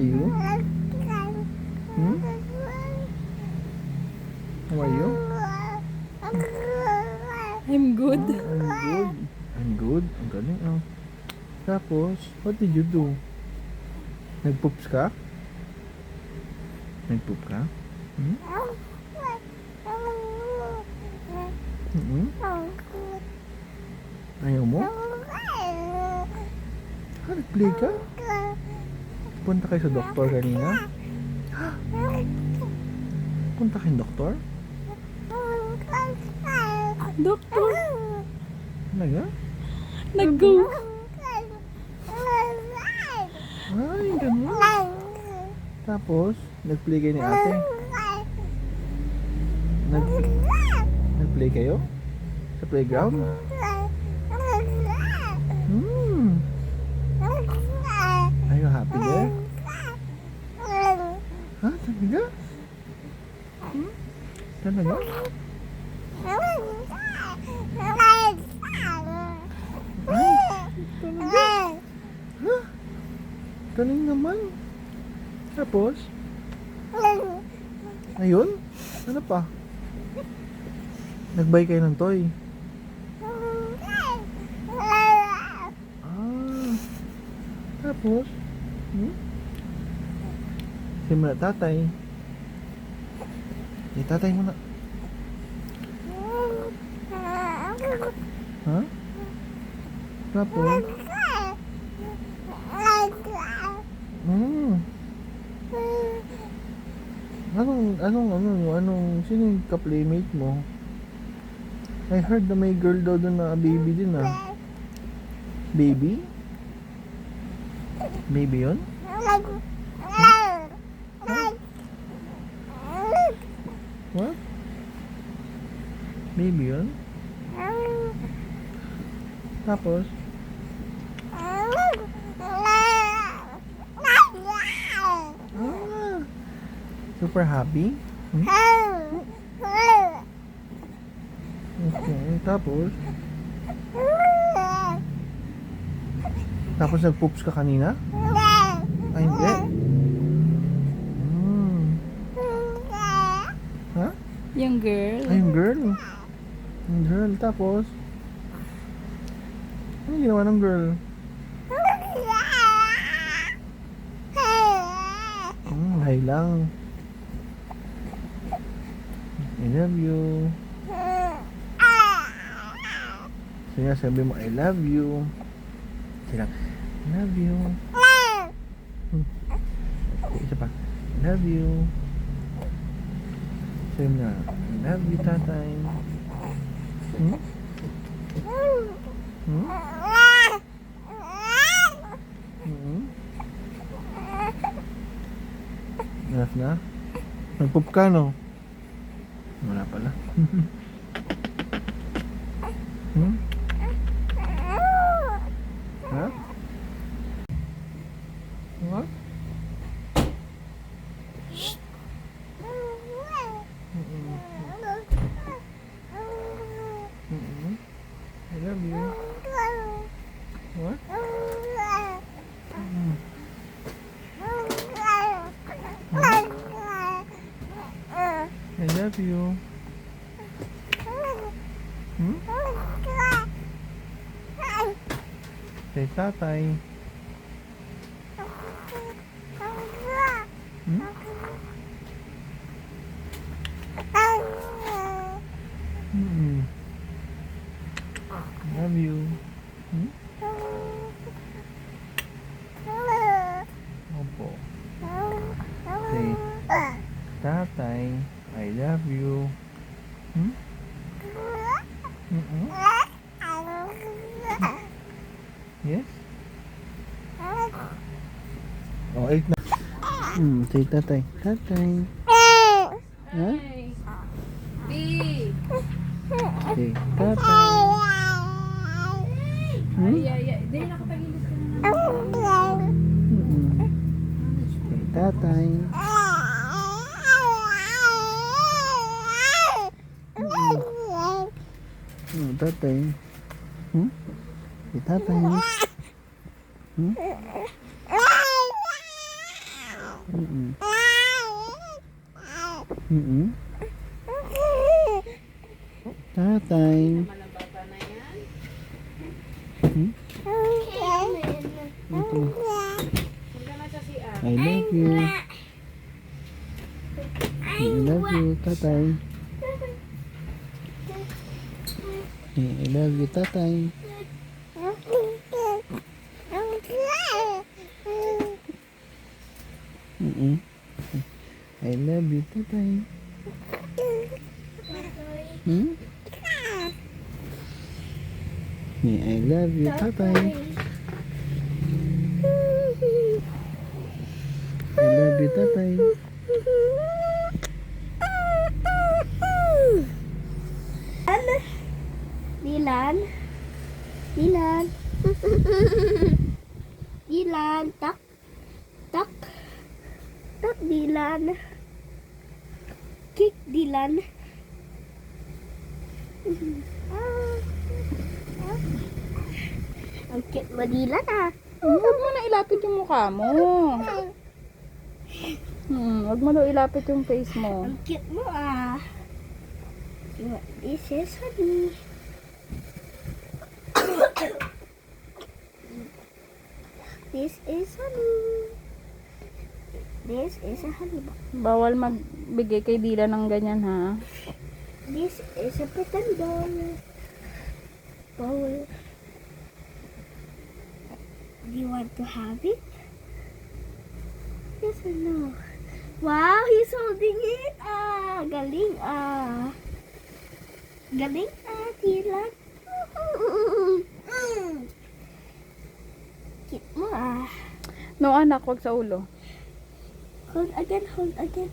you? Hmm? How are you? I'm good. I'm good. Ang galing. Tapos, what did you do? Nag-poops ka? Nag-poop ka? Hmm? Mm-hmm. Ayaw mo? Nag-play ka? Punta kayo sa doktor kanina? Punta kayong doktor? Doktor, Talaga? nag-go. Ay, ganun. Tapos, nag-play kayo ni ate? Nag-play kayo? Sa playground? Are you happy there? Ha? Talaga? Talaga? Ha? Galing naman. Tapos? Ayun? Ano pa? Nag-buy kayo ng toy? Tapos? Simula tatay. Tatay muna. Ha? Tapos? Sino yung ka-playmate mo? I heard na may girl daw doon na baby din Baby? Baby yun? What? Baby yun? Tapos? Super happy? Okay, tapos? Tapos nag-poops ka kanina? Ay, hindi. Ha? Yung girl. Ay, yung girl. Yung girl, tapos? Ano ginawa ng girl? Hi lang. I love you. Sige, sabi mo, I love you. Sige lang. I love you. Okay, isa pa. I love you. Sabi mo na, I love you, tatay. Enough na? Nag-poop ka, no? Wala pala. Ha? What? Shh. I love you. What? I love you. Say tatay. Love you. Opo. Say tatay, I love you. Yes? Oh, 8 na. Say tatay. Tatay. Ha? B. Say tatay. Hindi nakapagilis ka na. Say tatay. Tatay. Say tatay. Mm-mm. Mm-mm. Tatay. Hmm? Ito. I love you. I love you, tatay. I love you, tatay. Mm-mm. I love you, tatay. Hmm? I love you, tatay. I love you, tatay. Dilan. Dilan. Dilan. Tak. Tak. Tak Dilan. Kick Dilan. Ang cute mo Dilan ah. Huwag mo na ilapit yung mukha mo. Huwag mo daw ilapit yung face mo. Ang cute mo ah. This is honey. This is honey. This is a honey box. Bawal magbigay kay Dila ng ganyan ha. This is a pretend doll. Bowl. Do you want to have it? Yes or no? Wow, he's holding it. Ah, galing ah. Galing ah, Dylan. Cute mo ah. No anak, wag sa ulo. Hold again, hold again.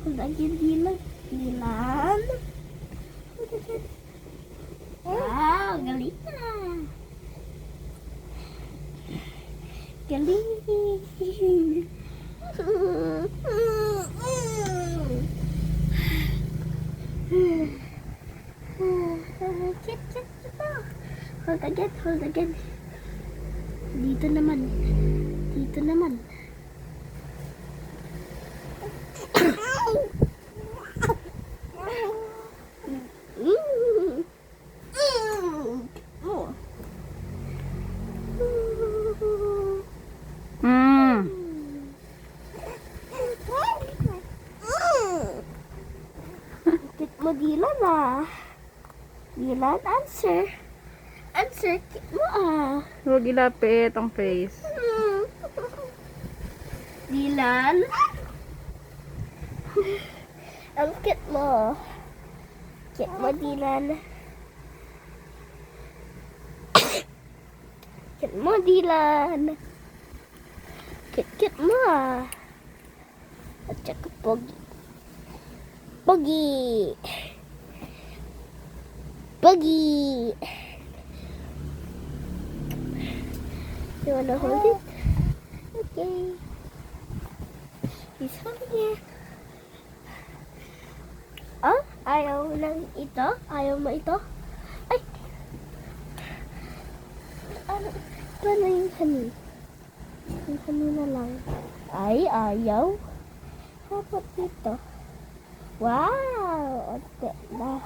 Hold again, Dylan. Dylan. Hold again. Wow, galing ah. Galing. Cute, cute, cute. Hold again, hold again. Dito naman. Dito naman. Cute mo Dylan ah. Dylan, answer. Answer, cute mo ah. Huwag ilapit ang face. Dylan. Ang cute mo. Cute mo Dylan. Cute mo Dylan. Cute mo ah. At saka pogi. Pogi. Pogi. You wanna hold it? Okay. He's holding it. Oh, ayaw lang ito? Ayaw mo ito? Ay! Paano yung honey? Yung honey na lang. Ay, ayaw. Dapat dito. Wow! Ate na.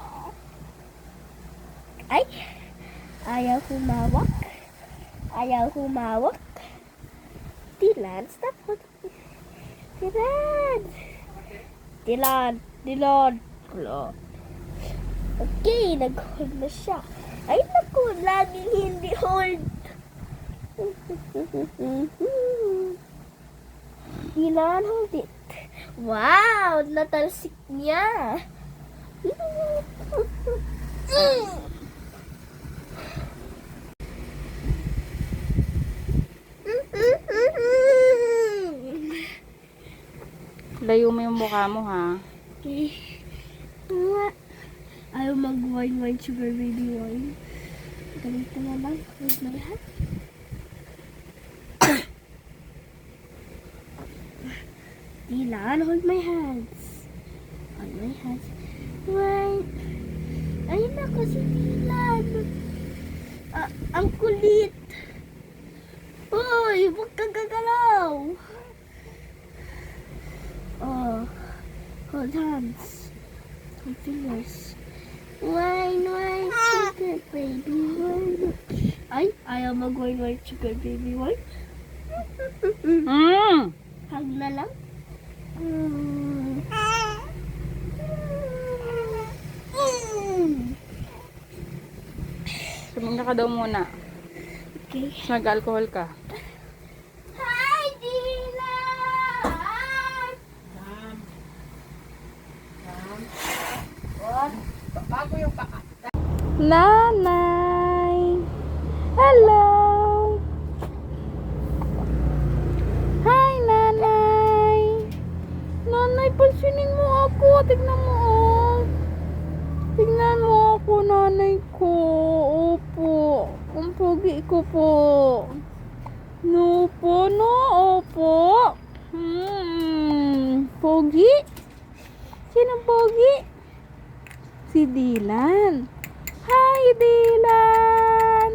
Ay! Ayaw humawak. Ayaw humawak. Dylan, stop holding. Dylan! Dylan! Dylan! Okay, nag-hold na siya. Ay, naku, laging hindi hold. Dylan, hold it. Wow, natalsik niya. Layo mo yung mukha mo ha. Okay. Ayaw mag-wine, sugar baby wine. Ganito na lang. Hold my hand. Dylan, hold my hands. Hold my hands. Wine. Ayun ako si Dylan. Ang kulit. Uy, huwag kang gagalaw. Hold hands. Hold fingers. Wine, sugar baby, wine. Ay, ayaw mag-wine, sugar baby, wine. Hug na lang. Suminga ka daw muna. Okay. Nag-alcohol ka. Hi, Dylan! Nanay! Hello! Hi, Nanay! Nanay, pansinin mo ako. Tignan mo, oh. Tignan mo ako, nanay ko. Opo. Ang pogi ko po. No po, no. Opo. Pogi? Sinong pogi? Si Dylan. Hi, Dylan!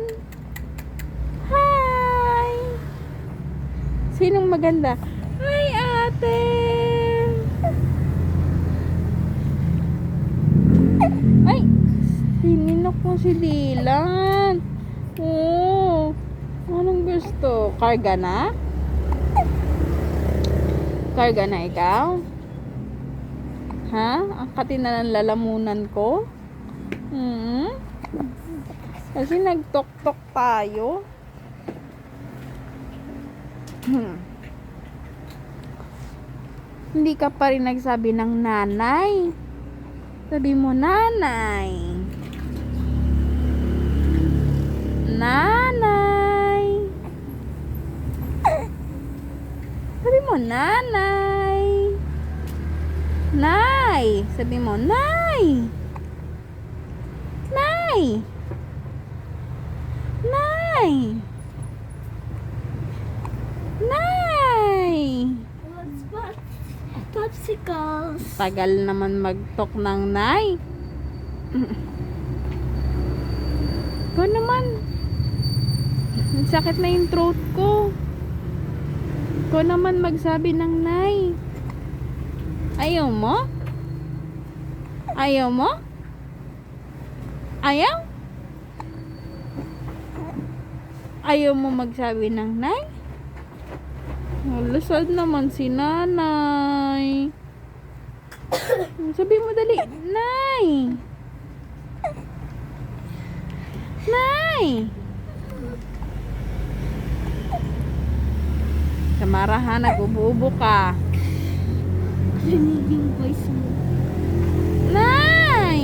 Hi! Sinong maganda? Hi, ate! Ay! Hininok mo si Dylan. Oh, anong gusto? Karga na? Karga na ikaw? Ha? Ang kati na ng lalamunan ko? Kasi nagtok-tok tayo. Hindi ka pa rin nagsabi ng nanay. Sabi mo, nanay. Nanay. Sabi mo, nanay. Nay. Sabi mo, nay. Nay. Nay. Nay. What's what? Popsicles. Tagal naman magtok ng nay. Ikaw naman. Ang sakit na yung throat ko. Ikaw naman magsabi ng nay. Ayaw mo? Ayaw mo? Ayaw? Ayaw mo magsabi ng nay? Lasal naman si nanay. Sabi mo dali, nay. Nay. Samara ha, nag-ubo-ubo ka. Rinig yung voice mo. Nay.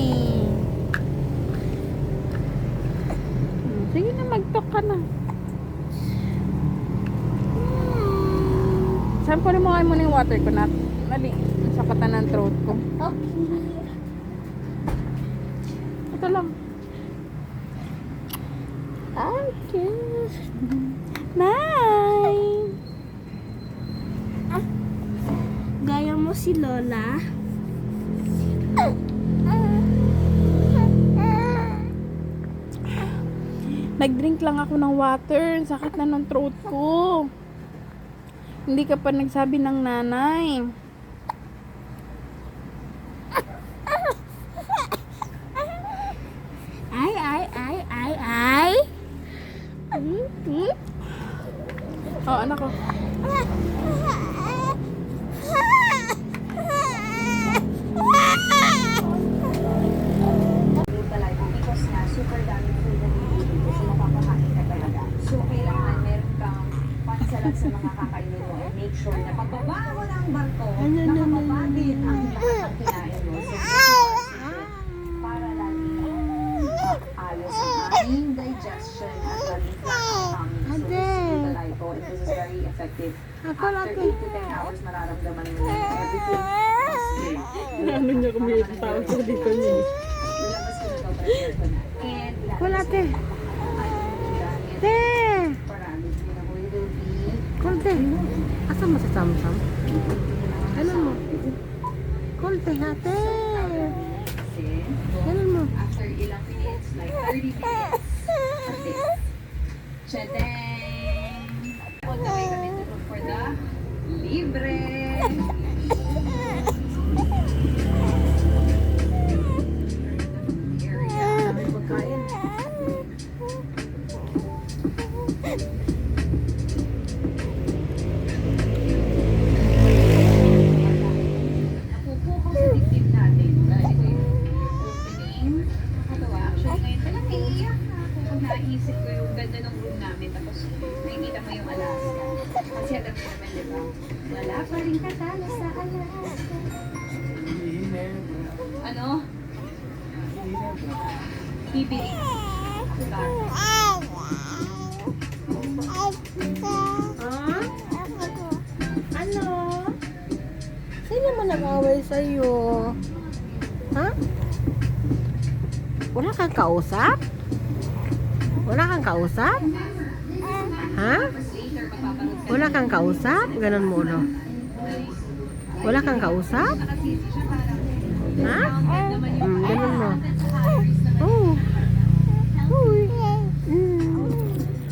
Sige na, mag-talk ka na. Saan po rin mo kayo muna yung water ko na? Dali, sakatan ng throat ko. Okay. Ito lang. Okay. Nay. Gaya mo si Lola. Nag-drink lang ako ng water. Sakit na ng throat ko. Hindi ka pa nagsabi ng nanay. Ay. Oh, anak ko. Talaga because nga super dami food na binibili so mapapakain ka talaga. So kailangan meron kang pansalag sa mga kakainin mo and make sure na pagbaba mo ng barko, nakababa din ang lahat ng kinain mo. So para laging ayos ang aming digestion at laging flat ang tummy. So this Vitaligo, and this is very effective. After 8 to 10 hours, mararamdaman mo na everything is good. Ano niya kumilit tao sa dito niya? Lalabas ko na ito, prepare ko na. And Wala, te. Te! Te! Kolte. Asa mo sa samsam? Ano mo? Kolte, hate. Ano mo? After ilang minutes, like 30 minutes, at least. Chedeng! Punta kayo kami to look for the libre! di ba? Wala pa rin katalo sa alas. Ano? Pibili. Diba? Ano? Sino man nag-away sa'yo? Ha? Wala kang kausap? Wala kang kausap? Ha? Wala kang kausap? Ganon mo, no? Wala kang kausap? Ha? Ganon mo. Oh. Uy.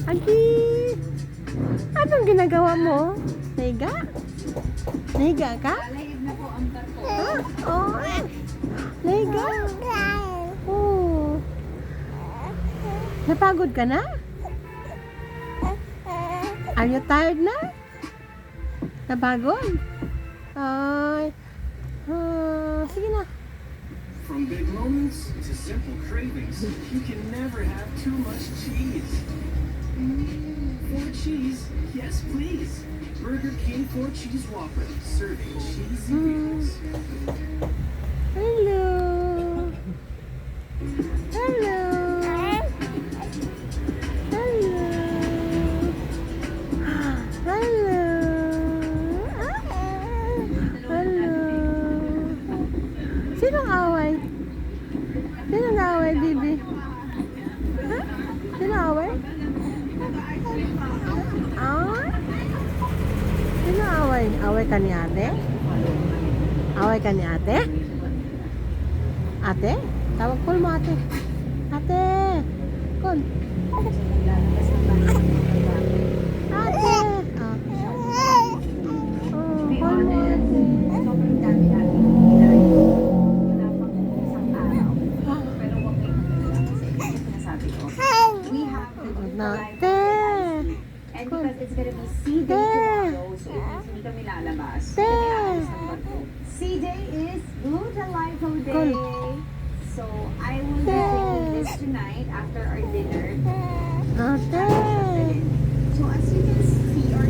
Agi. Anong ginagawa mo? Nahiga? Nahiga ka? Ha? Oh. Nahiga? Oh. Napagod ka na? Are you tired na? Napagod? Ay. Sige na. From big moments to simple cravings, you can never have too much cheese. 4 cheese, yes please. Burger King 4 Cheese Whopper, serving cheesy meals. Hello. Hello. Hello. Hello. Hello. Sinong away? Sinong away, Bibi? Ha? Sinong away? Sino away? Away ka ni ate? Away ka ni ate? Ate? Tawag call mo ate. Ate! Call. Ate! Call mo ate. Sobrang dami natin hinahin. Wala pang isang araw. Pero huwag kayo kasi sinasabi ko. We have to do the live Ate! and because it's gonna be C-Day tomorrow, so it means hindi kami lalabas. Kami aalis ng barko. C-Day is Blue the Life of Day. So I will be drinking this tonight after our dinner. Ate! So as you can see or